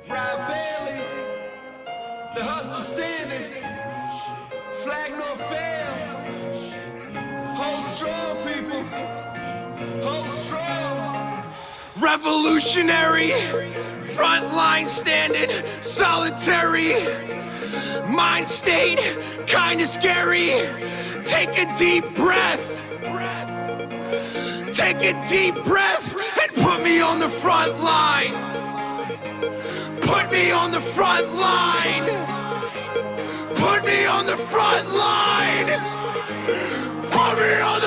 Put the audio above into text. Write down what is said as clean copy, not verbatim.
Rob Bailey, the hustle standing, flag no fail. Hold strong, people, hold strong. Revolutionary, front line standing, solitary. Mind state, kinda scary. Take a deep breath. Take a deep breath and put me on the front line. Put me on the front line. Put me on the front line. Put me on the